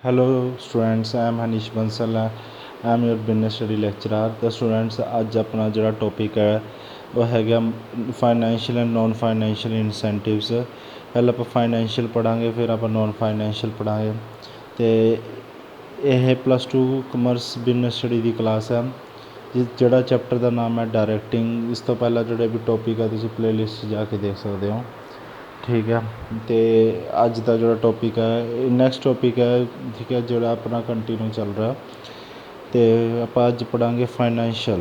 Hello students, I am Hanish Bansal. I am your business study lecturer. The students ਅੱਜ ਆਪਣਾ ਜਿਹੜਾ topic ਹੈ ਉਹ ਹੈਗਾ financial and non financial incentives. ਪਹਿਲਾਂ ਆਪਾਂ ਫਾਈਨੈਂਸ਼ੀਅਲ ਪੜ੍ਹਾਂਗੇ, ਫਿਰ ਆਪਾਂ ਨੋਨ ਫਾਈਨੈਂਸ਼ੀਅਲ ਪੜ੍ਹਾਂਗੇ। ਅਤੇ ਇਹ +2 ਕਮਰਸ ਬਿਜ਼ਨਸ ਸਟੱਡੀ ਦੀ ਕਲਾਸ ਹੈ, ਜਿਹੜਾ ਚੈਪਟਰ ਦਾ ਨਾਮ ਹੈ ਡਾਇਰੈਕਟਿੰਗ। ਇਸ ਤੋਂ ਪਹਿਲਾਂ ਜਿਹੜੇ ਵੀ ਟੌਪਿਕ ਆ ਤੁਸੀਂ ਪਲੇਲਿਸਟ ਜਾ ਕੇ ਦੇਖ ਸਕਦੇ ਹੋ, ਠੀਕ ਹੈ। ਅਤੇ ਅੱਜ ਦਾ ਜਿਹੜਾ ਟੌਪਿਕ ਹੈ ਨੈਕਸਟ ਟੌਪਿਕ ਹੈ, ਠੀਕ ਹੈ, ਜਿਹੜਾ ਆਪਣਾ ਕੰਟੀਨਿਊ ਚੱਲ ਰਿਹਾ। ਅਤੇ ਆਪਾਂ ਅੱਜ ਪੜ੍ਹਾਂਗੇ ਫਾਈਨੈਂਸ਼ੀਅਲ।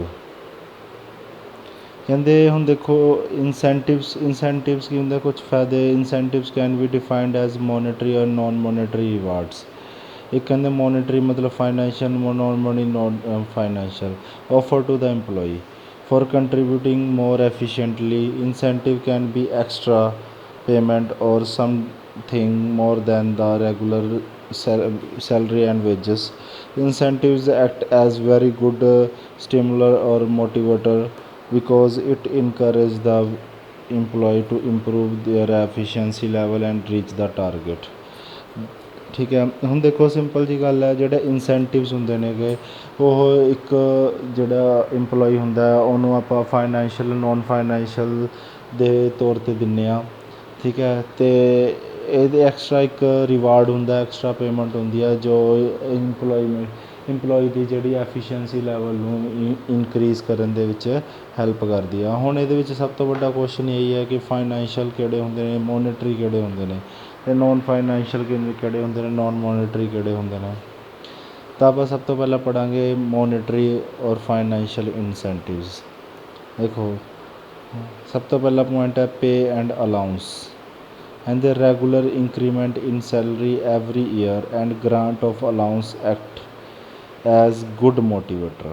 ਕਹਿੰਦੇ ਹੁਣ ਦੇਖੋ ਇਨਸੈਂਟਿਵਸ ਕੀ ਹੁੰਦਾ, ਕੁਛ ਫਾਇਦੇ। Incentives can be defined as monetary ਔਰ ਨੋਨ ਮੋਨੀਟਰੀ ਰਿਵਾਰਡਸ। ਇੱਕ ਕਹਿੰਦੇ ਮੋਨੀਟਰੀ ਮਤਲਬ financial, non financial offer to the EMPLOYEE for contributing more efficiently. Incentive can be extra payment or something more than the regular salary and wages. Incentives act as very good stimulator or motivator because it encourages the employee to improve their efficiency level and reach the target. ਠੀਕ ਹੈ। ਹੁਣ ਦੇਖੋ simple ਜੀ ਗੱਲ ਹੈ, ਜਿਹੜੇ incentives ਹੁੰਦੇ ਨੇਗੇ ਉਹ ਇੱਕ ਜਿਹੜਾ EMPLOYEE ਹੁੰਦਾ ਉਹਨੂੰ ਆਪਾਂ ਫਾਈਨੈਂਸ਼ੀਅਲ ਨੋਨ ਫਾਈਨੈਂਸ਼ੀਅਲ ਦੇ ਤੌਰ 'ਤੇ ਦਿੰਦੇ ਹਾਂ, ਠੀਕ ਹੈ। ਅਤੇ ਇਹਦੇ ਐਕਸਟਰਾ ਇੱਕ ਰਿਵਾਰਡ ਹੁੰਦਾ, ਐਕਸਟਰਾ ਪੇਮੈਂਟ ਹੁੰਦੀ ਹੈ ਜੋ EMPLOYEE ਦੀ ਜਿਹੜੀ ਐਫੀਸ਼ੀਐਂਸੀ ਲੈਵਲ ਨੂੰ ਇਨਕਰੀਜ਼ ਕਰਨ ਦੇ ਵਿੱਚ ਹੈਲਪ ਕਰਦੀ ਆ। ਹੁਣ ਇਹਦੇ ਵਿੱਚ ਸਭ ਤੋਂ ਵੱਡਾ ਕੁਐਸਚਨ ਇਹੀ ਹੈ ਕਿ ਫਾਈਨੈਂਸ਼ੀਅਲ ਕਿਹੜੇ ਹੁੰਦੇ ਨੇ, ਮੋਨੀਟਰੀ ਕਿਹੜੇ ਹੁੰਦੇ ਨੇ, ਅਤੇ ਨੋਨ ਫਾਈਨੈਂਸ਼ੀਅਲ ਕਿਹੜੇ ਹੁੰਦੇ ਨੇ, ਨੋਨ ਮੋਨੀਟਰੀ ਕਿਹੜੇ ਹੁੰਦੇ ਨੇ। ਤਾਂ ਆਪਾਂ ਸਭ ਤੋਂ ਪਹਿਲਾਂ ਪੜ੍ਹਾਂਗੇ ਮੋਨੀਟਰੀ ਔਰ ਫਾਈਨੈਂਸ਼ੀਅਲ ਇਨਸੈਂਟਿਵਸ। ਦੇਖੋ ਸਭ ਤੋਂ ਪਹਿਲਾ ਪੁਆਇੰਟ ਹੈ pay and allowance and the regular increment in salary every year and grant of allowance act as good motivator.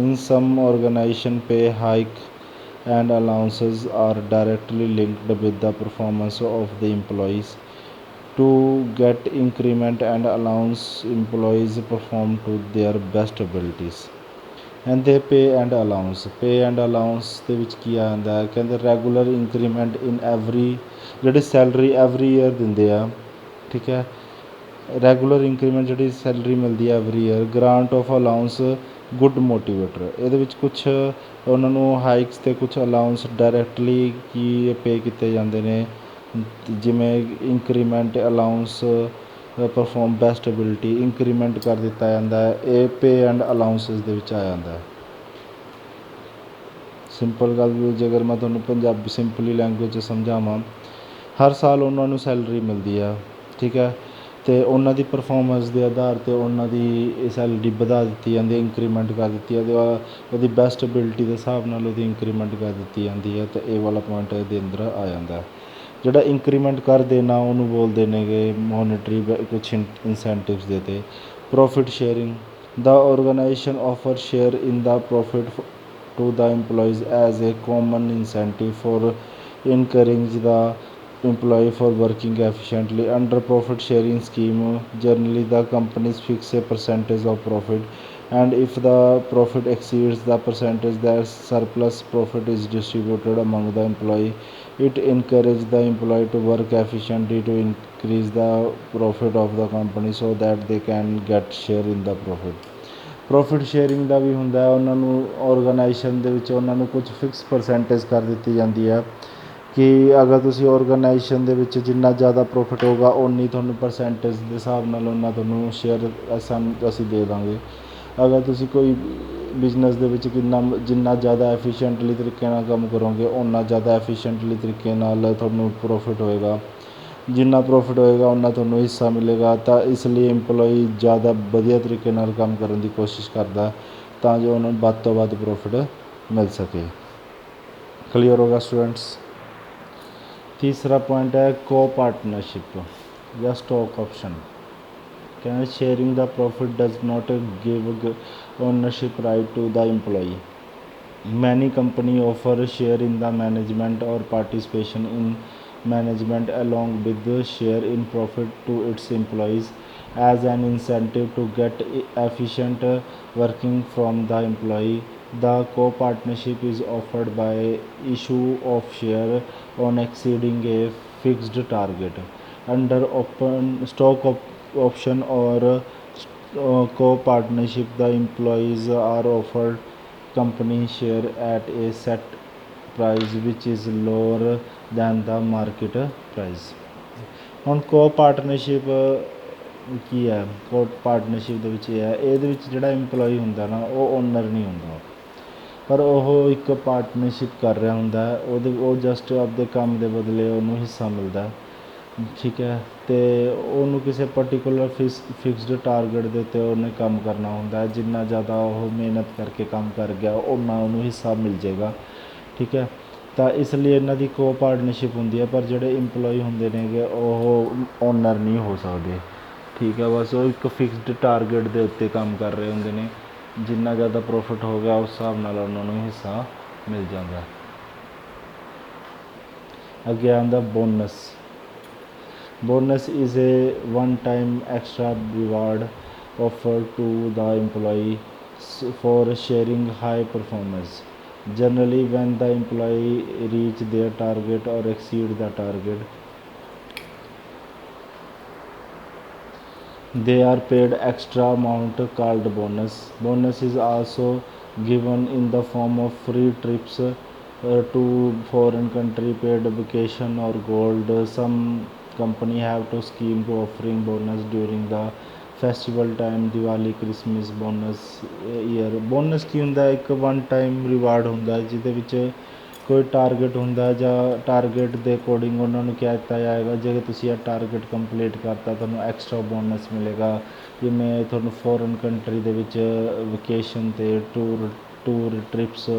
In some organization, pay hike and allowances are directly linked with the performance of the employees. To get increment and allowance, employees perform to their best abilities. And they pay and allowance ਦੇ ਵਿੱਚ ਕੀ ਆ ਜਾਂਦਾ ਹੈ, ਕਹਿੰਦੇ regular increment ਇਨ ਜਿਹੜੀ salary every year ਦਿੰਦੇ ਆ, ਠੀਕ ਹੈ। ਰੈਗੂਲਰ ਇੰਕਰੀਮੈਂਟ ਜਿਹੜੀ ਸੈਲਰੀ ਮਿਲਦੀ ਹੈ every year. Grant of allowance good motivator, ਇਹਦੇ ਵਿੱਚ ਕੁਛ ਉਹਨਾਂ ਨੂੰ ਹਾਈਕਸ ਅਤੇ ਕੁਛ ਅਲਾਊਂਸ ਡਾਇਰੈਕਟਲੀ ਕੀ ਪੇ ਕੀਤੇ ਜਾਂਦੇ ਨੇ, ਜਿਵੇਂ increment, allowance, perform best ability, increment ਕਰ ਦਿੱਤਾ ਜਾਂਦਾ ਹੈ। ਇਹ ਪੇ ਐਂਡ ਅਲਾਊਂਸਿਸ ਦੇ ਵਿੱਚ ਆ ਜਾਂਦਾ ਹੈ। ਸਿੰਪਲ ਗੱਲ ਜੇਕਰ ਮੈਂ ਤੁਹਾਨੂੰ ਪੰਜਾਬੀ ਸਿੰਪਲੀ ਲੈਂਗੁਏਜ 'ਚ ਸਮਝਾਵਾਂ, ਹਰ ਸਾਲ ਉਹਨਾਂ ਨੂੰ ਸੈਲਰੀ ਮਿਲਦੀ ਆ, ਠੀਕ ਹੈ। ਅਤੇ ਉਹਨਾਂ ਦੀ ਪਰਫੋਰਮੈਂਸ ਦੇ ਆਧਾਰ 'ਤੇ ਉਹਨਾਂ ਦੀ ਸੈਲਰੀ ਵਧਾ ਦਿੱਤੀ ਜਾਂਦੀ ਹੈ, ਇੰਕਰੀਮੈਂਟ ਕਰ ਦਿੱਤੀ ਜਾਂਦੀ, ਉਹਦੀ ਬੈਸਟ ਐਬਿਲਿਟੀ ਦੇ ਹਿਸਾਬ ਨਾਲ ਉਹਦੀ ਇੰਕਰੀਮੈਂਟ ਕਰ ਦਿੱਤੀ ਜਾਂਦੀ ਹੈ। ਅਤੇ ਇਹ ਵਾਲਾ ਪੁਆਇੰਟ ਇਹਦੇ ਅੰਦਰ ਆ ਜਾਂਦਾ। ਜਿਹੜਾ ਇੰਕਰੀਮੈਂਟ ਕਰ ਦੇਣਾ ਉਹਨੂੰ ਬੋਲਦੇ ਨੇਗੇ ਮੋਨੀਟਰੀ ਕੁਛ ਇਨਸੈਂਟਿਵਸ ਦੇ 'ਤੇ। Profit sharing, the organization offers share in the profit to the employees as a common incentive for encouraging the employee for working efficiently. Under profit sharing scheme, generally the companies fix a percentage of profit, and if the profit exceeds the percentage, the surplus profit is distributed among the employee. It encourages the employee to work efficiently to increase the profit of the company so that they can get share in the profit. Profit sharing ਦਾ ਵੀ ਹੁੰਦਾ, ਉਹਨਾਂ ਨੂੰ organisation ਦੇ ਵਿੱਚ ਉਹਨਾਂ ਨੂੰ ਕੁਝ ਫਿਕਸ ਪਰਸੈਂਟੇਜ ਕਰ ਦਿੱਤੀ ਜਾਂਦੀ ਹੈ ਕਿ ਅਗਰ ਤੁਸੀਂ ਔਰਗਨਾਈਜੇਸ਼ਨ ਦੇ ਵਿੱਚ ਜਿੰਨਾ ਜ਼ਿਆਦਾ ਪ੍ਰੋਫਿਟ ਹੋਊਗਾ ਓਨੀ ਤੁਹਾਨੂੰ ਪਰਸੈਂਟੇਜ ਦੇ ਹਿਸਾਬ ਨਾਲ ਉਹਨਾਂ ਤੁਹਾਨੂੰ ਸ਼ੇਅਰ ਅਸੀਂ ਦੇ ਦਾਂਗੇ। ਅਗਰ ਤੁਸੀਂ ਕੋਈ ਬਿਜ਼ਨਸ ਦੇ ਵਿੱਚ ਜਿੰਨਾ ਜ਼ਿਆਦਾ ਐਫੀਸ਼ੀਐਂਟਲੀ ਤਰੀਕੇ ਨਾਲ ਕੰਮ ਕਰੋਗੇ ਓਨਾ ਜ਼ਿਆਦਾ ਐਫੀਸ਼ੀਐਂਟਲੀ ਤਰੀਕੇ ਨਾਲ ਤੁਹਾਨੂੰ ਪ੍ਰੋਫਿਟ ਹੋਏਗਾ। ਜਿੰਨਾ ਪ੍ਰੋਫਿਟ ਹੋਏਗਾ ਓਨਾ ਤੁਹਾਨੂੰ ਹਿੱਸਾ ਮਿਲੇਗਾ। ਤਾਂ ਇਸ ਲਈ EMPLOYEE ਜ਼ਿਆਦਾ ਵਧੀਆ ਤਰੀਕੇ ਨਾਲ ਕੰਮ ਕਰਨ ਦੀ ਕੋਸ਼ਿਸ਼ ਕਰਦਾ ਤਾਂ ਜੋ ਉਹਨਾਂ ਨੂੰ ਵੱਧ ਤੋਂ ਵੱਧ ਪ੍ਰੋਫਿਟ ਮਿਲ ਸਕੇ। ਕਲੀਅਰ ਹੋਗਾ ਸਟੂਡੈਂਟਸ। ਤੀਸਰਾ ਪੁਆਇੰਟ ਹੈ ਕੋ ਪਾਰਟਨਰਸ਼ਿਪ ਜਾਂ ਸਟਾਕ ਆਪਸ਼ਨ। ਕਹਿੰਦੇ sharing the profit does not give ownership right to the EMPLOYEE. Many companies offer share in the management or participation in management along with the share in profit to its employees as an incentive to get efficient working from the employee. The co-partnership is offered by issue of share on exceeding a fixed target. Under open stock option or co-partnership. The employees are offered company share at a set price which is lower than the market price. ਹੁਣ ਕੋ partnership ਕੀ ਹੈ? ਕੋ partnership ਦੇ ਵਿੱਚ ਇਹ ਹੈ, ਇਹਦੇ ਵਿੱਚ ਜਿਹੜਾ ਇੰਪਲੋਈ ਹੁੰਦਾ ਨਾ ਉਹ ਓਨਰ ਨਹੀਂ ਹੁੰਦਾ, ਪਰ ਉਹ ਇੱਕ ਪਾਰਟਨਰਸ਼ਿਪ ਕਰ ਰਿਹਾ ਹੁੰਦਾ, ਉਹ ਜਸਟ ਆਪਦੇ ਕੰਮ ਦੇ ਬਦਲੇ ਉਹਨੂੰ ਹਿੱਸਾ ਮਿਲਦਾ, ਠੀਕ ਹੈ। ਅਤੇ ਉਹਨੂੰ ਕਿਸੇ ਪਰਟੀਕੂਲਰ ਫਿਕਸਡ ਟਾਰਗੇਟ ਦੇ ਉੱਤੇ ਉਹਨੇ ਕੰਮ ਕਰਨਾ ਹੁੰਦਾ, ਜਿੰਨਾ ਜ਼ਿਆਦਾ ਉਹ ਮਿਹਨਤ ਕਰਕੇ ਕੰਮ ਕਰ ਗਿਆ ਓਨਾ ਉਹਨੂੰ ਹਿੱਸਾ ਮਿਲ ਜਾਏਗਾ, ਠੀਕ ਹੈ। ਤਾਂ ਇਸ ਲਈ ਇਹਨਾਂ ਦੀ ਕੋ ਪਾਰਟਨਰਸ਼ਿਪ ਹੁੰਦੀ ਹੈ, ਪਰ ਜਿਹੜੇ ਇੰਪਲੋਈ ਹੁੰਦੇ ਨੇਗੇ ਉਹ ਓਨਰ ਨਹੀਂ ਹੋ ਸਕਦੇ, ਠੀਕ ਹੈ। ਬਸ ਉਹ ਇੱਕ ਫਿਕਸਡ ਟਾਰਗੇਟ ਦੇ ਉੱਤੇ ਕੰਮ ਕਰ ਰਹੇ ਹੁੰਦੇ ਨੇ, ਜਿੰਨਾ ਜ਼ਿਆਦਾ ਪ੍ਰੋਫਿਟ ਹੋ ਗਿਆ ਉਸ ਹਿਸਾਬ ਨਾਲ ਉਹਨਾਂ ਨੂੰ ਹਿੱਸਾ ਮਿਲ ਜਾਂਦਾ। ਅੱਗੇ ਆਉਂਦਾ bonus. Bonus is a one time extra reward offered to the employee for sharing high performance. Generally, when the employee reach their target or exceed the target, they are paid extra amount called bonus. Bonus is also given in the form of free trips to foreign country, paid vacation or gold. Some company have to scheme to offering bonus during the festival time, Diwali, Christmas, bonus year. Bonus ਕੀ ਹੁੰਦਾ? ਇੱਕ one time reward ਹੁੰਦਾ ਜਿਹਦੇ ਵਿੱਚ ਕੋਈ target ਹੁੰਦਾ ਜਾਂ target ਦੇ ਅਕੋਰਡਿੰਗ ਉਹਨਾਂ ਨੂੰ ਕਿਹਾ ਦਿੱਤਾ ਜਾਏਗਾ, ਜੇ ਤੁਸੀਂ ਇਹ ਟਾਰਗੇਟ ਕੰਪਲੀਟ ਕਰਤਾ ਤੁਹਾਨੂੰ ਐਕਸਟਰਾ ਬੋਨਸ ਮਿਲੇਗਾ। ਜਿਵੇਂ ਤੁਹਾਨੂੰ ਫੋਰਨ ਕੰਟਰੀ ਦੇ ਵਿੱਚ ਵਕੇਸ਼ਨ 'ਤੇ ਟੂਰ ਟ੍ਰਿਪਸ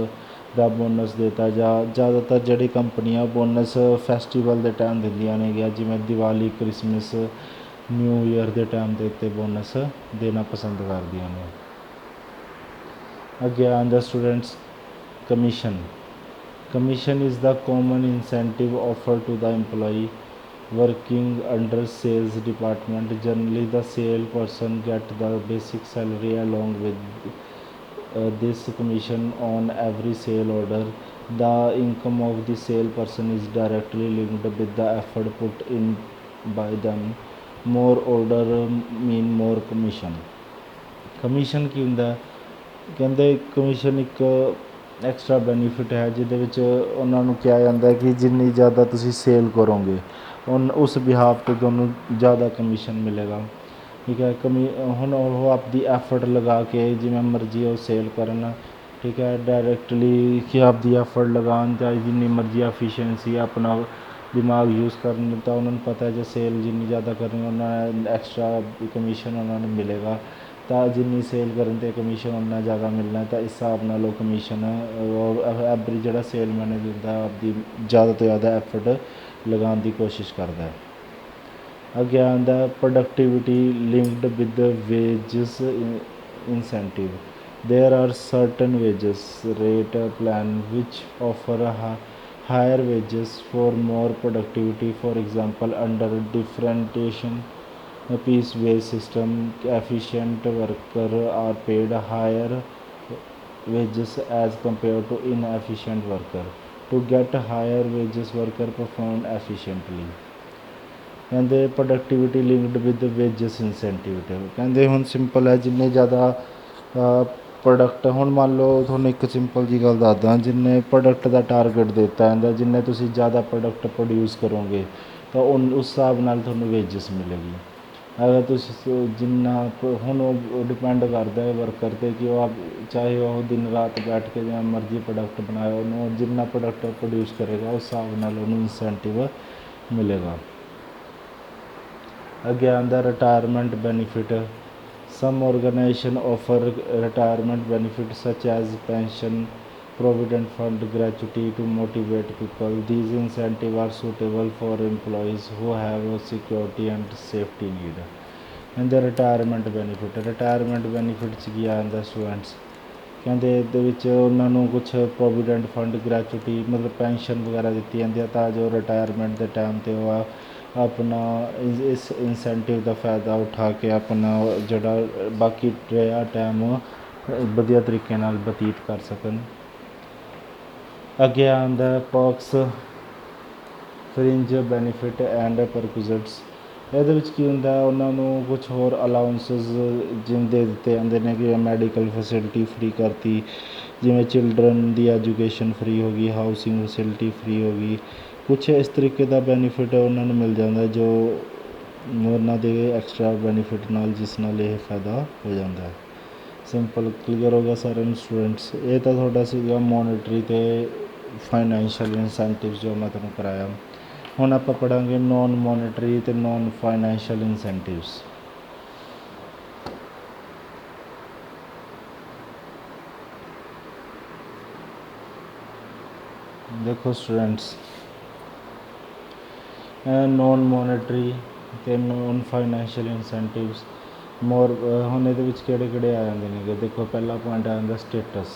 ਦਾ ਬੋਨਸ ਦੇਤਾ, ਜਾਂ ਜ਼ਿਆਦਾਤਰ ਜਿਹੜੀ ਕੰਪਨੀਆਂ ਬੋਨਸ ਫੈਸਟੀਵਲ ਦੇ ਟਾਈਮ ਦਿੰਦੀਆਂ ਨੇਗੀਆਂ, ਜਿਵੇਂ ਦੀਵਾਲੀ, ਕ੍ਰਿਸਮਸ, ਨਿਊ ਈਅਰ ਦੇ ਟਾਈਮ ਦੇ ਉੱਤੇ ਬੋਨਸ ਦੇਣਾ ਪਸੰਦ ਕਰਦੀਆਂ ਨੇ। ਅੱਗੇ ਆਉਂਦਾ students commission. Commission is the common incentive offer to the employee working under sales department. Generally the sale person get the basic salary along with this commission on every sale order. The income of the sale person is directly linked with the effort put in by them. More order mean more commission. Commission ਕੀ ਹੁੰਦਾ? ਕਹਿੰਦੇ commission ਇੱਕ extra benefit ਹੈ ਜਿਹਦੇ ਵਿੱਚ ਉਹਨਾਂ ਨੂੰ ਕਿਹਾ ਜਾਂਦਾ ਕਿ ਜਿੰਨੀ ਜ਼ਿਆਦਾ ਤੁਸੀਂ ਸੇਲ ਕਰੋਗੇ ਉਸ ਬਿਹਾਫ 'ਤੇ ਤੁਹਾਨੂੰ ਜ਼ਿਆਦਾ ਕਮਿਸ਼ਨ ਮਿਲੇਗਾ, ਠੀਕ ਹੈ। ਹੁਣ ਉਹ ਆਪਦੀ ਐਫਰਟ ਲਗਾ ਕੇ ਜਿਵੇਂ ਮਰਜ਼ੀ ਉਹ ਸੇਲ ਕਰਨ, ਠੀਕ ਹੈ, ਡਾਇਰੈਕਟਲੀ ਕਿ ਆਪਦੀ ਐਫਰਟ ਲਗਾਉਣ ਜਾਂ ਜਿੰਨੀ ਮਰਜ਼ੀ ਐਫੀਸ਼ੀਐਂਸੀ ਆਪਣਾ ਦਿਮਾਗ ਯੂਜ਼ ਕਰਨ, ਤਾਂ ਉਹਨਾਂ ਨੂੰ ਪਤਾ ਜੇ ਸੇਲ ਜਿੰਨੀ ਜ਼ਿਆਦਾ ਕਰਨੀ ਉਹਨਾਂ ਨੇ ਐਕਸਟਰਾ ਕਮਿਸ਼ਨ ਉਹਨਾਂ ਨੂੰ ਮਿਲੇਗਾ, ਤਾਂ ਜਿੰਨੀ ਸੇਲ ਕਰਨ 'ਤੇ ਕਮਿਸ਼ਨ ਉਨਾ ਜ਼ਿਆਦਾ ਮਿਲਣਾ, ਤਾਂ ਇਸ ਹਿਸਾਬ ਨਾਲ ਉਹ ਕਮਿਸ਼ਨ ਐਵਰੀ ਜਿਹੜਾ ਸੇਲਮੈਨ ਹੈ ਦਿੰਦਾ ਆਪਦੀ ਜ਼ਿਆਦਾ ਤੋਂ ਜ਼ਿਆਦਾ ਐਫਰਟ ਲਗਾਉਣ ਦੀ ਕੋਸ਼ਿਸ਼ ਕਰਦਾ ਹੈ। ਅੱਗੇ ਆਉਂਦਾ productivity linked with wages incentive. There are certain wages rate plan which offer higher wages for more productivity. For example, under differentiation piece wage system, efficient worker are paid higher wages as compared to inefficient worker. To get higher wages, worker perform efficiently. ਕਹਿੰਦੇ productivity linked with wages incentive. ਕਹਿੰਦੇ ਹੁਣ simple ਹੈ, ਜਿੰਨੇ ਜ਼ਿਆਦਾ product, ਹੁਣ ਮੰਨ ਲਓ ਤੁਹਾਨੂੰ ਇੱਕ ਸਿੰਪਲ ਜੀ ਗੱਲ ਦੱਸਦਾ, ਜਿੰਨੇ ਪ੍ਰੋਡਕਟ ਦਾ ਟਾਰਗੇਟ ਦਿੱਤਾ ਜਾਂਦਾ, ਜਿੰਨੇ ਤੁਸੀਂ ਜ਼ਿਆਦਾ ਪ੍ਰੋਡਕਟ ਪ੍ਰੋਡਿਊਸ ਕਰੋਗੇ ਤਾਂ ਉਸ ਹਿਸਾਬ ਨਾਲ ਤੁਹਾਨੂੰ ਵੇਜਸ ਮਿਲੇਗੀ। ਅਗਰ ਤੁਸੀਂ ਜਿੰਨਾ ਹੁਣ ਉਹ ਡਿਪੈਂਡ ਕਰਦਾ ਹੈ ਵਰਕਰ 'ਤੇ ਕਿ ਉਹ ਚਾਹੇ ਉਹ ਦਿਨ ਰਾਤ ਬੈਠ ਕੇ ਜਿਵੇਂ ਮਰਜ਼ੀ ਪ੍ਰੋਡਕਟ ਬਣਾਏ, ਉਹਨੂੰ ਜਿੰਨਾ ਪ੍ਰੋਡਕਟ ਪ੍ਰੋਡਿਊਸ ਕਰੇਗਾ ਉਸ ਹਿਸਾਬ ਨਾਲ ਉਹਨੂੰ ਇਨਸੈਂਟਿਵ ਮਿਲੇਗਾ। ਅੱਗੇ ਆਉਂਦਾ retirement benefit. Some organizations offer retirement benefits such as pension, provident fund, gratuity to motivate people. These incentives are suitable for employees who have a security and safety need. And the retirement benefit, retirement benefit 'ਚ ਕੀ ਆਉਂਦਾ students? ਕਹਿੰਦੇ ਇਹਦੇ ਵਿੱਚ ਉਹਨਾਂ ਨੂੰ ਕੁਛ provident fund, ਗ੍ਰੈਚੁਟੀ ਮਤਲਬ pension ਵਗੈਰਾ ਦਿੱਤੀ ਜਾਂਦੀ ਹੈ ਤਾਂ ਜੋ ਰਿਟਾਇਰਮੈਂਟ ਦੇ ਟਾਈਮ 'ਤੇ ਉਹ ਆਪਣਾ ਇਸ ਇਨਸੈਂਟਿਵ ਦਾ ਫਾਇਦਾ ਉਠਾ ਕੇ ਆਪਣਾ ਜਿਹੜਾ ਬਾਕੀ ਰਿਹਾ ਟਾਈਮ ਵਧੀਆ ਤਰੀਕੇ ਨਾਲ ਬਤੀਤ ਕਰ ਸਕਣ। ਅੱਗੇ ਆਉਂਦਾ ਪਰਕਸ, ਫਰਿੰਜ ਬੈਨੀਫਿਟ ਐਂਡ ਪਰਕੁਜ਼ਟਸ। ਇਹਦੇ ਵਿੱਚ ਕੀ ਹੁੰਦਾ, ਉਹਨਾਂ ਨੂੰ ਕੁਛ ਹੋਰ ਅਲਾਊਂਸਿਸ ਜਿਵੇਂ ਦੇ ਦਿੱਤੇ ਜਾਂਦੇ ਨੇ ਕਿ ਮੈਡੀਕਲ ਫੈਸਿਲਿਟੀ ਫਰੀ ਕਰਤੀ, ਜਿਵੇਂ ਚਿਲਡਰਨ ਦੀ ਐਜੂਕੇਸ਼ਨ ਫਰੀ ਹੋ ਗਈ, ਹਾਊਸਿੰਗ ਫੈਸਿਲਿਟੀ ਫਰੀ ਹੋ ਗਈ, ਕੁਛ ਇਸ ਤਰੀਕੇ ਦਾ ਬੈਨੀਫਿਟ ਉਹਨਾਂ ਨੂੰ ਮਿਲ ਜਾਂਦਾ ਜੋ ਉਹਨਾਂ ਦੇ ਐਕਸਟਰਾ ਬੈਨੀਫਿਟ ਨਾਲ, ਜਿਸ ਨਾਲ ਇਹ ਫਾਇਦਾ ਹੋ ਜਾਂਦਾ। ਸਿੰਪਲ ਕਲੀਅਰ ਹੋ ਗਿਆ ਸਾਰਿਆਂ ਨੂੰ ਸਟੂਡੈਂਟਸ। ਇਹ ਤਾਂ ਤੁਹਾਡਾ ਸੀਗਾ ਮੋਨਿਟਰੀ ਅਤੇ ਫਾਈਨੈਂਸ਼ੀਅਲ ਇਨਸੈਂਟਿਵਸ ਜੋ ਮੈਂ ਤੁਹਾਨੂੰ ਕਰਾਇਆ। ਹੁਣ ਆਪਾਂ ਪੜ੍ਹਾਂਗੇ ਨੋਨ ਮੋਨਿਟਰੀ ਅਤੇ ਨੋਨ ਫਾਈਨੈਂਸ਼ੀਅਲ ਇਨਸੈਂਟਿਵਸ। ਦੇਖੋ ਸਟੂਡੈਂਟਸ, ਨੋਨ ਮੋਨਿਟਰੀ ਅਤੇ ਨੋਨ ਫਾਈਨੈਂਸ਼ੀਅਲ ਇਨਸੈਂਟਿਵਸ ਹੁਣ ਇਹਦੇ ਵਿੱਚ ਕਿਹੜੇ ਆ ਜਾਂਦੇ ਨੇਗੇ। ਦੇਖੋ ਪਹਿਲਾ ਪੁਆਇੰਟ ਆ ਜਾਂਦਾ ਸਟੇਟਸ।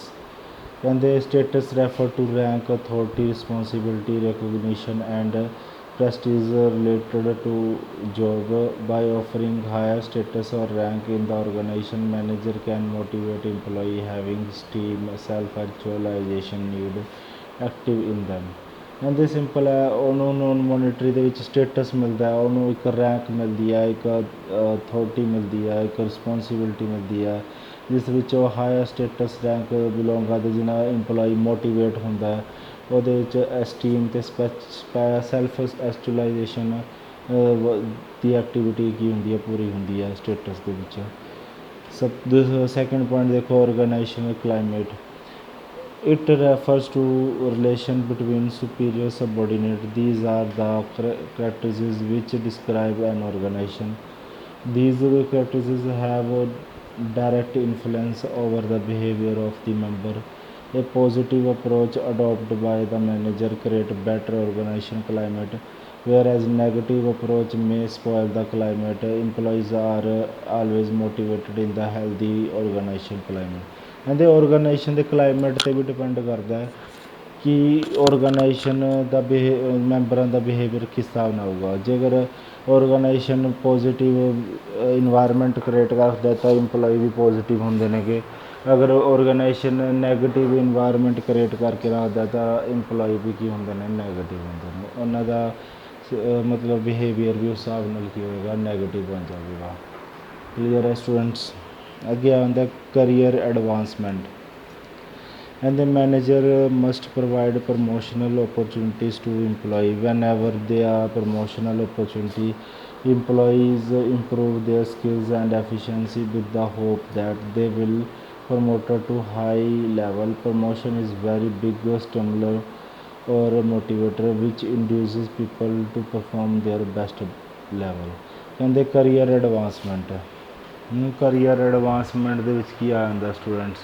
ਕਹਿੰਦੇ status refer to rank, authority, responsibility, recognition and prestige related to job. By offering higher status or rank in the organization, manager can motivate employee having esteem, self-actualization need active in them। ਕਹਿੰਦੇ simple ਹੈ, ਉਹਨੂੰ non monetary ਦੇ ਵਿੱਚ status ਮਿਲਦਾ ਹੈ, ਉਹਨੂੰ ਇੱਕ rank ਮਿਲਦੀ ਹੈ, ਇੱਕ ਅਥੋਰਟੀ ਮਿਲਦੀ ਹੈ, ਇੱਕ ਰਿਸਪੋਂਸੀਬਿਲਿਟੀ ਮਿਲਦੀ ਹੈ, ਜਿਸ ਵਿੱਚ ਉਹ ਹਾਇਰ ਸਟੇਟਸ ਰੈਂਕ ਬਿਲੋਂਗ ਕਰਦੇ, ਜਿਹਨਾਂ ਇੰਪਲੋਈ ਮੋਟੀਵੇਟ ਹੁੰਦਾ ਹੈ। ਉਹਦੇ ਵਿੱਚ ਐਸਟੀਮ ਅਤੇ ਸੈਲਫ ਐਕਚੁਲਾਈਜੇਸ਼ਨ ਦੀ ਐਕਟੀਵਿਟੀ ਕੀ ਹੁੰਦੀ ਹੈ, ਪੂਰੀ ਹੁੰਦੀ ਹੈ ਸਟੇਟਸ ਦੇ ਵਿੱਚ। ਸੈਕਿੰਡ ਪੁਆਇੰਟ ਦੇਖੋ ਆਰਗੇਨਾਈਜੇਸ਼ਨਲ climate. It refers to relation between superior subordinate. These are the characteristics which describe an organization. These characteristics have a direct influence over the behavior of the member. A positive approach adopted by the manager creates better organization climate, whereas negative approach may spoil the climate. Employees are always motivated in the healthy organization climate। ਕਹਿੰਦੇ organisation ਦੇ climate 'ਤੇ ਵੀ depend ਕਰਦਾ ਹੈ ਕਿ organisation ਦਾ ਮੈਂਬਰਾਂ ਦਾ behaviour ਕਿਸ ਹਿਸਾਬ ਨਾਲ ਹੋਊਗਾ। ਜੇਕਰ ਔਰਗਨਾਈਜੇਸ਼ਨ ਪੋਜ਼ੀਟਿਵ ਇਨਵਾਇਰਮੈਂਟ ਕ੍ਰੀਏਟ ਕਰਦਾ ਤਾਂ ਇੰਪਲੋਈ ਵੀ ਪੋਜ਼ੀਟਿਵ ਹੁੰਦੇ ਨੇਗੇ। ਅਗਰ ਔਰਗਨਾਈਜੇਸ਼ਨ ਨੈਗੇਟਿਵ ਇਨਵਾਇਰਮੈਂਟ ਕ੍ਰੀਏਟ ਕਰਕੇ ਰੱਖਦਾ ਤਾਂ ਇੰਪਲੋਈ ਵੀ ਕੀ ਹੁੰਦੇ ਨੇ, ਨੈਗੇਟਿਵ ਹੁੰਦੇ ਨੇ। ਉਹਨਾਂ ਦਾ ਮਤਲਬ ਬਿਹੇਵੀਅਰ ਵੀ ਉਸ ਹਿਸਾਬ ਨਾਲ ਕੀ ਹੋਏਗਾ, ਨੈਗੇਟਿਵ ਬਣ ਜਾਵੇਗਾ। ਕਲੀਅਰ ਹੈ ਸਟੂਡੈਂਟਸ। ਅੱਗੇ ਆਉਂਦਾ career advancement. And the manager must provide promotional opportunities to employee. Whenever there are promotional opportunity, employees improve their skills and efficiency with the hope that they will promoted to high level. Promotion is very big stimulant or motivator which induces people to perform their best level। ਕਹਿੰਦੇ career advancement. Career advancement ਦੇ ਵਿੱਚ ਕੀ ਆ ਜਾਂਦਾ students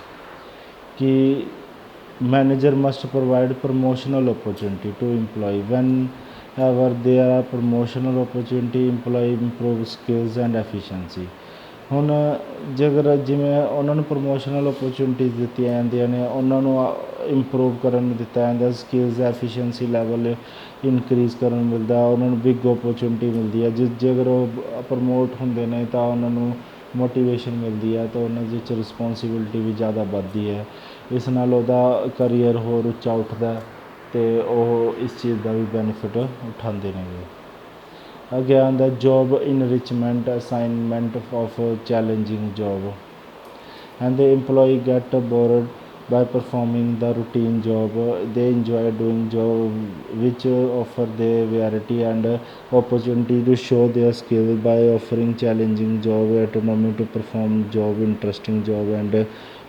ਕਿ manager must provide promotional opportunity to employee. Whenever there are promotional opportunity, employee improve skills and efficiency. ਹੁਣ ਜੇਕਰ ਜਿਵੇਂ ਉਹਨਾਂ ਨੂੰ ਪ੍ਰਮੋਸ਼ਨਲ ਓਪਰਚੁਨਿਟੀਜ਼ ਦਿੱਤੀਆਂ ਜਾਂਦੀਆਂ ਨੇ, ਉਹਨਾਂ ਨੂੰ ਇੰਪਰੂਵ ਕਰਨ ਨੂੰ ਦਿੱਤਾ ਜਾਂਦਾ, ਸਕਿੱਲਸ ਐਫੀਸ਼ੀਐਂਸੀ ਲੈਵਲ ਇਨਕਰੀਜ਼ ਕਰਨ ਨੂੰ ਮਿਲਦਾ, ਉਹਨਾਂ ਨੂੰ ਬਿਗ ਓਪਰਚੁਨਿਟੀ ਮਿਲਦੀ ਹੈ। ਜੇਕਰ ਉਹ ਪ੍ਰਮੋਟ ਹੁੰਦੇ ਨੇ ਤਾਂ ਉਹਨਾਂ ਨੂੰ ਮੋਟੀਵੇਸ਼ਨ ਮਿਲਦੀ ਹੈ, ਤਾਂ ਉਹਨਾਂ ਦੇ ਵਿੱਚ ਰਿਸਪੋਂਸੀਬਿਲਿਟੀ ਵੀ ਜ਼ਿਆਦਾ ਵੱਧਦੀ ਹੈ। ਇਸ ਨਾਲ ਉਹਦਾ ਕਰੀਅਰ ਹੋਰ ਉੱਚਾ ਉੱਠਦਾ ਅਤੇ ਉਹ ਇਸ ਚੀਜ਼ ਦਾ ਵੀ ਬੈਨੀਫਿਟ ਉਠਾਉਂਦੇ ਨੇਗੇ। ਅੱਗੇ ਆਉਂਦਾ job enrichment, assignment of challenging job. And the employee get bored by performing the routine job. They enjoy doing job which offer their variety and opportunity to show their skill. By offering challenging job, autonomy to perform job, interesting job and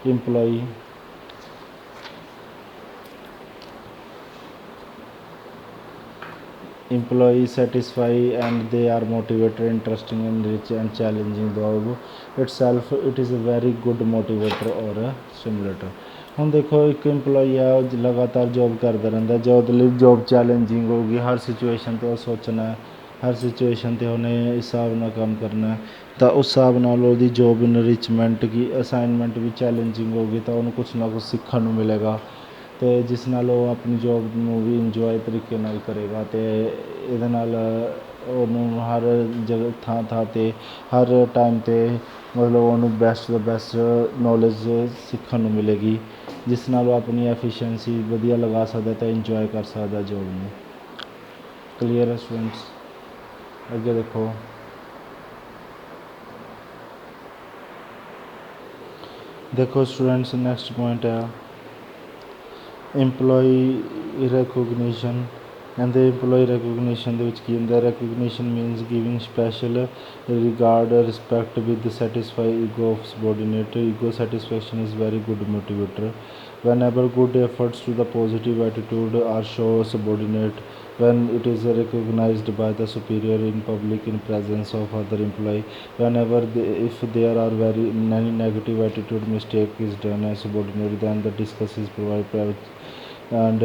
employee satisfy and they are motivated, interesting and rich and challenging job itself, it is a very good motivator or a stimulator। ਹੁਣ ਦੇਖੋ ਇੱਕ employee ਆ, ਉਹ ਲਗਾਤਾਰ job ਕਰਦਾ ਰਹਿੰਦਾ, ਜਦ ਲਈ ਜੋਬ ਚੈਲੰਜਿੰਗ ਹੋਊਗੀ, ਹਰ ਸਿਚੁਏਸ਼ਨ 'ਤੇ ਉਹ ਸੋਚਣਾ, ਹਰ ਸਿਚੁਏਸ਼ਨ 'ਤੇ ਉਹਨੇ ਇਸ ਹਿਸਾਬ ਨਾਲ ਕੰਮ ਕਰਨਾ, ਤਾਂ ਉਸ ਹਿਸਾਬ ਨਾਲ ਉਹਦੀ ਜੋਬ ਇਨਰਿਚਮੈਂਟ ਕੀ ਅਸਾਈਨਮੈਂਟ ਵੀ ਚੈਲੰਜਿੰਗ ਹੋਊਗੀ, ਤਾਂ ਉਹਨੂੰ ਕੁਛ ਨਾ ਕੁਛ ਸਿੱਖਣ ਨੂੰ ਮਿਲੇਗਾ ਅਤੇ ਜਿਸ ਨਾਲ ਉਹ ਆਪਣੀ ਜੋਬ ਨੂੰ ਵੀ ਇੰਜੋਏ ਤਰੀਕੇ ਨਾਲ ਕਰੇਗਾ। ਅਤੇ ਇਹਦੇ ਨਾਲ ਉਹਨੂੰ ਹਰ ਜਗ੍ਹਾ ਥਾਂ 'ਤੇ ਹਰ ਟਾਈਮ 'ਤੇ ਮਤਲਬ ਉਹਨੂੰ ਬੈਸਟ ਤੋਂ ਬੈਸਟ ਨੌਲੇਜ ਸਿੱਖਣ ਨੂੰ ਮਿਲੇਗੀ, ਜਿਸ ਨਾਲ ਉਹ ਆਪਣੀ ਐਫੀਸ਼ੀਐਂਸੀ ਵਧੀਆ ਲਗਾ ਸਕਦਾ ਅਤੇ ਇੰਜੋਏ ਕਰ ਸਕਦਾ ਜੋਬ ਨੂੰ। ਕਲੀਅਰ ਹੈ ਸਟੂਡੈਂਟਸ। ਅੱਗੇ ਦੇਖੋ ਦੇਖੋ ਸਟੂਡੈਂਟਸ, ਨੈਕਸਟ ਪੁਆਇੰਟ ਹੈ EMPLOYEE ਰੈਕੋਗਨੀਸ਼ਨ। ਕਹਿੰਦੇ EMPLOYEE ਰੈਕੋਗਨੀਸ਼ਨ ਦੇ ਵਿੱਚ ਕੀ ਹੁੰਦਾ, recognition means giving special regard respect with satisfy ego of subordinate. Ego satisfaction is very good motivator whenever good efforts to the positive attitude are shown subordinate when it is recognized by the superior in public in presence of other employee whenever if there are very many negative attitude mistake is done as subordinate then the discuss is provided private and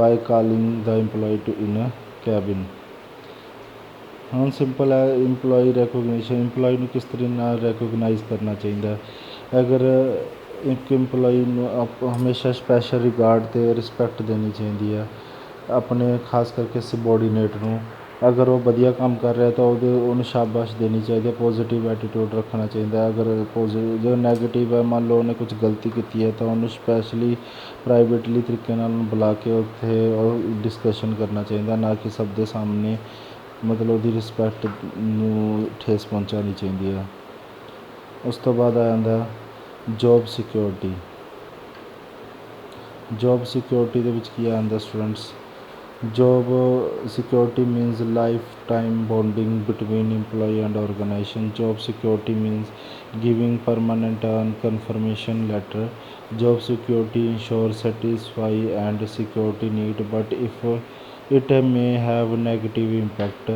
by calling the employee to in a cabin। ਹੁਣ simple ਹੈ EMPLOYEE recognition. EMPLOYEE ਨੂੰ ਕਿਸ ਤਰੀਕੇ ਨਾਲ recognise ਕਰਨਾ ਚਾਹੀਦਾ। ਅਗਰ ਇੱਕ EMPLOYEE ਨੂੰ ਹਮੇਸ਼ਾ ਸਪੈਸ਼ਲ ਰਿਗਾਰਡ ਅਤੇ ਰਿਸਪੈਕਟ ਦੇਣੀ ਚਾਹੀਦੀ ਹੈ ਆਪਣੇ ਖਾਸ ਕਰਕੇ ਸਬੋਰਡੀਨੇਟ ਨੂੰ। ਅਗਰ ਉਹ ਵਧੀਆ ਕੰਮ ਕਰ ਰਿਹਾ ਤਾਂ ਉਹਨੂੰ ਸ਼ਾਬਾਸ਼ ਦੇਣੀ ਚਾਹੀਦੀ ਹੈ, ਪੋਜ਼ੀਟਿਵ ਐਟੀਟਿਊਡ ਰੱਖਣਾ ਚਾਹੀਦਾ। ਅਗਰ ਜੋ ਨੈਗੇਟਿਵ ਹੈ, ਮੰਨ ਲਓ ਉਹਨੇ ਕੁਝ ਗਲਤੀ ਕੀਤੀ ਹੈ ਤਾਂ ਉਹਨੂੰ ਸਪੈਸ਼ਲੀ ਪ੍ਰਾਈਵੇਟਲੀ ਤਰੀਕੇ ਨਾਲ ਉਹਨੂੰ ਬੁਲਾ ਕੇ ਉੱਥੇ ਉਹ ਡਿਸਕਸ਼ਨ ਕਰਨਾ ਚਾਹੀਦਾ, ਨਾ ਕਿ ਸਭ ਦੇ ਸਾਹਮਣੇ ਮਤਲਬ ਉਹਦੀ ਰਿਸਪੈਕਟ ਨੂੰ ਠੇਸ ਪਹੁੰਚਾਉਣੀ ਚਾਹੀਦੀ ਹੈ। ਉਸ ਤੋਂ ਬਾਅਦ ਆ ਜਾਂਦਾ ਜੋਬ ਸਿਕਿਉਰਿਟੀ। ਜੋਬ ਸਿਕਿਉਰਿਟੀ ਦੇ ਵਿੱਚ ਕੀ ਆਉਂਦਾ students, job security means life time bonding between EMPLOYEE and organisation. Job security means giving permanent and confirmation letter. Job security ensures satisfy and security need, but if it may have negative impact.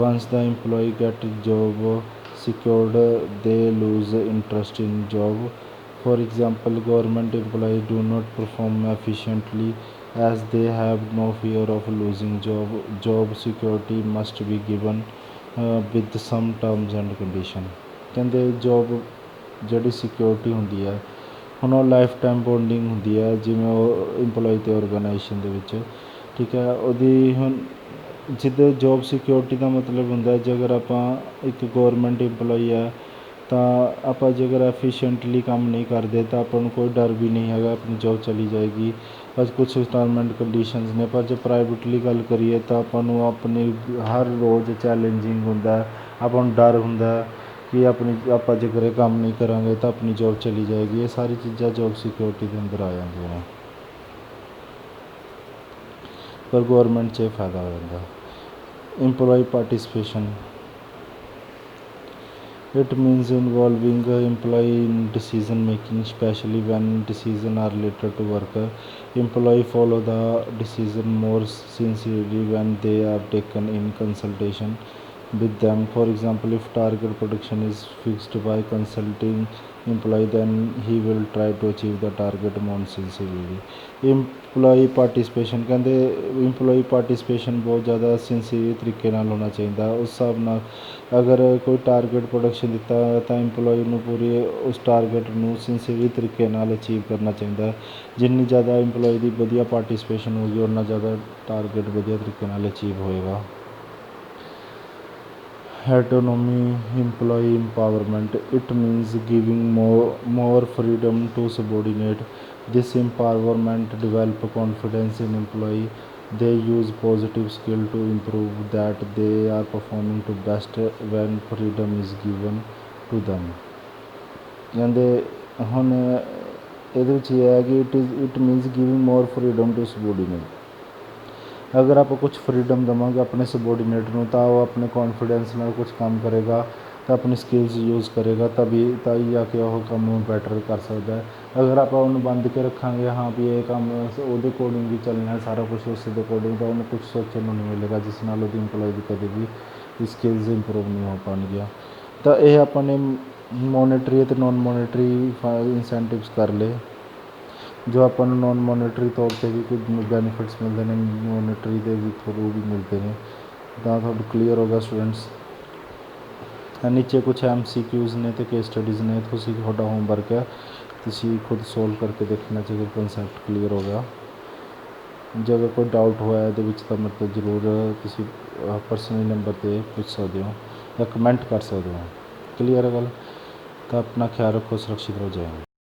Once the employee get job secured, they lose interest in job. For example, government employees do not perform efficiently as they have no fear of losing job. Job security must be given with some terms and condition। ਕਹਿੰਦੇ job ਜਿਹੜੀ security ਹੁੰਦੀ ਹੈ, ਹੁਣ ਉਹ life time bonding ਹੁੰਦੀ ਹੈ ਜਿਵੇਂ ਉਹ EMPLOYEE ਅਤੇ ਆਰਗੇਨਾਈਜੇਸ਼ਨ ਦੇ ਵਿੱਚ, ਠੀਕ ਹੈ। ਉਹਦੀ ਹੁਣ ਜਿੱਦਾਂ ਜੋਬ ਸਿਕਿਉਰਿਟੀ ਦਾ ਮਤਲਬ ਹੁੰਦਾ ਜੇਕਰ ਆਪਾਂ ਇੱਕ ਗੌਰਮੈਂਟ EMPLOYEE ਹੈ ਤਾਂ ਆਪਾਂ ਜੇਕਰ ਐਫੀਸ਼ੀਐਂਟਲੀ ਕੰਮ ਨਹੀਂ ਕਰਦੇ ਤਾਂ ਆਪਾਂ ਨੂੰ ਕੋਈ ਡਰ ਵੀ ਨਹੀਂ ਹੈਗਾ ਆਪਣੀ ਜੋਬ ਚਲੀ ਜਾਏਗੀ। ਬਸ ਕੁਛ ਟਰਮ ਐਂਡ ਕੰਡੀਸ਼ਨਸ ਨੇ, ਪਰ ਜੇ ਪ੍ਰਾਈਵੇਟਲੀ ਗੱਲ ਕਰੀਏ ਤਾਂ ਆਪਾਂ ਨੂੰ ਆਪਣੀ ਹਰ ਰੋਜ਼ ਚੈਲੰਜਿੰਗ ਹੁੰਦਾ, ਆਪਾਂ ਨੂੰ ਡਰ ਹੁੰਦਾ ਕਿ ਆਪਾਂ ਜੇਕਰ ਇਹ ਕੰਮ ਨਹੀਂ ਕਰਾਂਗੇ ਤਾਂ ਆਪਣੀ ਜੋਬ ਚਲੀ ਜਾਏਗੀ। ਇਹ ਸਾਰੀ ਚੀਜ਼ਾਂ ਜੋਬ ਸਿਕਿਉਰਿਟੀ ਦੇ ਅੰਦਰ ਆ ਜਾਂਦੀਆਂ ਨੇ, ਪਰ ਗੌਰਮੈਂਟ 'ਚ ਇਹ ਫਾਇਦਾ ਹੋ ਜਾਂਦਾ। EMPLOYEE participation, it means involving employee in decision making, especially when decisions are related to work. Employee follow the decision more sincerely when they are taken in consultation with them. For example, if target production is fixed by consulting employee, then he will try to achieve the target more sincerely। EMPLOYEE participation ਕਹਿੰਦੇ EMPLOYEE participation ਬਹੁਤ ਜ਼ਿਆਦਾ sincere ਤਰੀਕੇ ਨਾਲ ਹੋਣਾ ਚਾਹੀਦਾ। ਉਸ ਹਿਸਾਬ ਨਾਲ ਅਗਰ ਕੋਈ ਟਾਰਗੇਟ ਪ੍ਰੋਡਕਸ਼ਨ ਦਿੱਤਾ ਤਾਂ EMPLOYEE ਨੂੰ ਪੂਰੀ ਉਸ ਟਾਰਗੇਟ ਨੂੰ ਸਿੰਸੀਅਰ ਤਰੀਕੇ ਨਾਲ ਅਚੀਵ ਕਰਨਾ ਚਾਹੀਦਾ। ਜਿੰਨੀ ਜ਼ਿਆਦਾ EMPLOYEE ਦੀ ਵਧੀਆ ਪਾਰਟੀਸਪੇਸ਼ਨ ਹੋਊਗੀ ਉਨਾ ਜ਼ਿਆਦਾ ਟਾਰਗੇਟ ਵਧੀਆ ਤਰੀਕੇ ਨਾਲ ਅਚੀਵ ਹੋਏਗਾ। Autonomy, employee empowerment, it means giving more freedom to subordinate. This empowerment develop confidence in employee. They use positive skill to improve that they are performing to best when freedom is given to them। ਕਹਿੰਦੇ ਹੁਣ ਇਹਦੇ ਵਿੱਚ ਇਹ ਹੈ ਕਿ it means giving more freedom to subordinate। ਅਗਰ ਆਪਾਂ ਕੁਛ ਫਰੀਡਮ ਦੇਵਾਂਗੇ ਆਪਣੇ ਸਬੋਰਡੀਨੇਟ ਨੂੰ ਤਾਂ ਉਹ ਆਪਣੇ ਕੌਨਫੀਡੈਂਸ ਨਾਲ ਕੁਛ ਕੰਮ ਕਰੇਗਾ ਤਾਂ ਆਪਣੀ ਸਕਿੱਲਸ ਯੂਜ਼ ਕਰੇਗਾ, ਤਾਂ ਹੀ ਜਾ ਕੇ ਉਹ ਕੰਮ ਨੂੰ ਬੈਟਰ ਕਰ ਸਕਦਾ ਹੈ। ਅਗਰ ਆਪਾਂ ਉਹਨੂੰ ਬੰਦ ਕੇ ਰੱਖਾਂਗੇ, ਹਾਂ ਵੀ ਇਹ ਕੰਮ ਉਹਦੇ ਅਕੋਰਡਿੰਗ ਹੀ ਚੱਲਣਾ, ਸਾਰਾ ਕੁਛ ਉਸ ਦੇ ਅਕੋਰਡਿੰਗ, ਤਾਂ ਉਹਨੂੰ ਕੁਛ ਸੋਚਣ ਨੂੰ ਨਹੀਂ ਮਿਲੇਗਾ ਜਿਸ ਨਾਲ ਉਹਦੀ EMPLOYEE ਦੀ ਕਦੇ ਵੀ ਸਕਿੱਲਸ ਇੰਪਰੂਵ ਨਹੀਂ ਹੋ ਪਾਉਣਗੀਆਂ। ਤਾਂ ਇਹ ਆਪਾਂ ਨੇ ਮੋਨੀਟਰੀ ਅਤੇ ਨੋਨ ਮੋਨੀਟਰੀ ਇਨਸੈਂਟਿਵਸ ਕਰ ਲਏ। ਜੋ ਆਪਾਂ ਨੂੰ ਨੋਨ ਮੋਨੀਟਰੀ ਤੌਰ 'ਤੇ ਵੀ ਕੁਝ ਬੈਨੀਫਿਟਸ ਮਿਲਦੇ ਨੇ, ਮੋਨੀਟਰੀ ਦੇ ਵੀ ਥਰੂ ਵੀ ਮਿਲਦੇ ਨੇ। ਤਾਂ ਤੁਹਾਨੂੰ ਕਲੀਅਰ ਹੋ ਗਿਆ ਸਟੂਡੈਂਟਸ। ਨੀਚੇ ਕੁਛ MCQs ਨੇ ਅਤੇ ਕੇਸ ਸਟੱਡੀਜ਼ ਨੇ, ਤੁਸੀਂ ਤੁਹਾਡਾ ਹੋਮਵਰਕ ਹੈ, ਤੁਸੀਂ ਖੁਦ ਸੋਲਵ ਕਰਕੇ ਦੇਖਣਾ ਚਾਹੀਦਾ। ਕਨਸੈਪਟ ਕਲੀਅਰ ਹੋ ਗਿਆ। ਜੇ ਅਗਰ ਕੋਈ ਡਾਊਟ ਹੋਇਆ ਇਹਦੇ ਵਿੱਚ ਤਾਂ ਮਤਲਬ ਜ਼ਰੂਰ ਤੁਸੀਂ ਪਰਸਨਲੀ ਨੰਬਰ 'ਤੇ ਪੁੱਛ ਸਕਦੇ ਹੋ ਜਾਂ ਕਮੈਂਟ ਕਰ ਸਕਦੇ ਹੋ। ਕਲੀਅਰ ਹੈ ਗੱਲ। ਤਾਂ ਆਪਣਾ ਖਿਆਲ ਰੱਖੋ, ਸੁਰੱਖਿਅਤ ਰਹੋ। ਜੈ ਹਿੰਦ।